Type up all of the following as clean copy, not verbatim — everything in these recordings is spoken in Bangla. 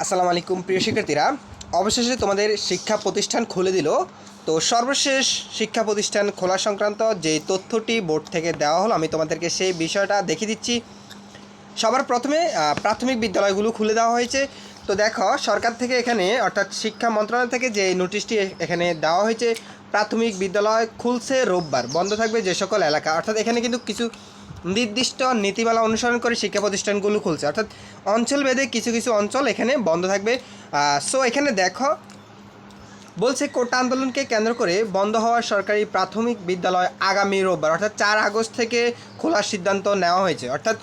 আসসালামু আলাইকুম প্রিয় শিক্ষার্থীরা, অবশেষে তোমাদের শিক্ষা প্রতিষ্ঠান খুলে দিল। তো সর্বশেষ শিক্ষা প্রতিষ্ঠান খোলা সংক্রান্ত যে তথ্যটি বোর্ড থেকে দেওয়া হলো, আমি তোমাদেরকে সেই বিষয়টা দেখিয়ে দিচ্ছি। সবার প্রথমে প্রাথমিক বিদ্যালয়গুলো খুলে দেওয়া হয়েছে। তো দেখো, সরকার থেকে এখানে অর্থাৎ শিক্ষা মন্ত্রণালয় থেকে যে নোটিশটি এখানে দেওয়া হয়েছে, প্রাথমিক বিদ্যালয় খুলছে রোববার, বন্ধ থাকবে যে সকল এলাকা। অর্থাৎ এখানে কিন্তু কিছু নির্দিষ্ট নীতিমালা অনুসরণ করে শিক্ষা প্রতিষ্ঠানগুলো খুলছে, অর্থাৎ অঞ্চলভেদে কিছু কিছু অঞ্চল এখানে বন্ধ থাকবে। সো এখানে দেখো বলছে, কোটা আন্দোলনকে কেন্দ্র করে বন্ধ হওয়া সরকারি প্রাথমিক বিদ্যালয় আগামী রোববার অর্থাৎ 4 আগস্ট থেকে খোলার সিদ্ধান্ত নেওয়া হয়েছে। অর্থাৎ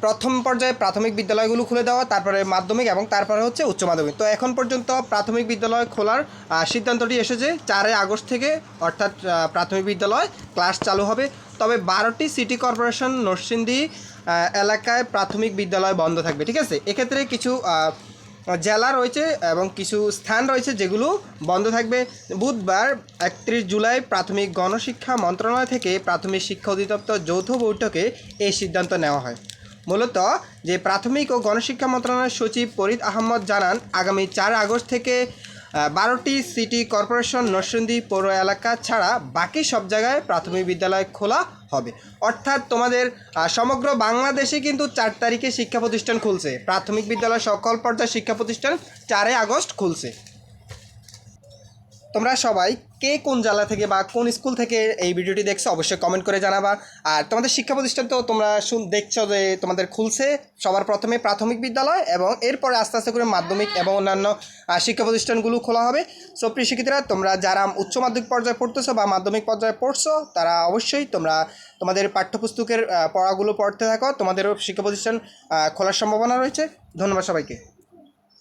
প্রথম পর্যায়ে প্রাথমিক বিদ্যালয়গুলো খুলে দেওয়া, তারপরে মাধ্যমিক এবং তারপরে হচ্ছে উচ্চ মাধ্যমিক। তো এখন পর্যন্ত প্রাথমিক বিদ্যালয় খোলার সিদ্ধান্তটি এসেছে 4 আগস্ট থেকে, অর্থাৎ প্রাথমিক বিদ্যালয় ক্লাস চালু হবে। তবে 12টি সিটি কর্পোরেশন নরসিংদী এলাকায় প্রাথমিক বিদ্যালয় বন্ধ থাকবে। ঠিক আছে, এক্ষেত্রে কিছু জেলা রয়েছে এবং কিছু স্থান রয়েছে যেগুলো বন্ধ থাকবে। বুধবার 31 জুলাই প্রাথমিক গণশিক্ষা মন্ত্রণালয় থেকে প্রাথমিক শিক্ষা অধিদপ্তর যৌথ বৈঠকে এই সিদ্ধান্ত নেওয়া হয়। মূলত যে প্রাথমিক ও গণশিক্ষা মন্ত্রণালয়ের সচিব ফরিদ আহমদ জানান, আগামী 4 আগস্ট থেকে 12টি সিটি কর্পোরেশন নরসিংদী পৌর এলাকা ছাড়া বাকি সব জায়গায় প্রাথমিক বিদ্যালয় খোলা হবে। অর্থাৎ তোমাদের সমগ্র বাংলাদেশে কিন্তু 4 তারিখে শিক্ষা প্রতিষ্ঠান খুলছে, প্রাথমিক বিদ্যালয় সকল পর্যায়ের শিক্ষা প্রতিষ্ঠান 4 আগস্ট খুলছে। তোমরা সবাই কে কোন জেলা থেকে বা কোন স্কুল থেকে এই ভিডিওটি দেখছো অবশ্যই কমেন্ট করে জানাবা। আর তোমাদের শিক্ষা প্রতিষ্ঠান তো তোমরা দেখছো যে তোমাদের খুলছে সবার প্রথমে প্রাথমিক বিদ্যালয় এবং এরপরে আস্তে আস্তে করে মাধ্যমিক এবং অন্যান্য শিক্ষা প্রতিষ্ঠানগুলো খোলা হবে। সো প্রিয় শিক্ষার্থীরা, তোমরা যারা উচ্চ মাধ্যমিক পর্যায়ে পড়তেছো বা মাধ্যমিক পর্যায়ে পড়ছো, তারা অবশ্যই তোমরা তোমাদের পাঠ্যপুস্তকের পড়াগুলো পড়তে থাকো, তোমাদেরও শিক্ষা প্রতিষ্ঠান খোলার সম্ভাবনা রয়েছে। ধন্যবাদ সবাইকে।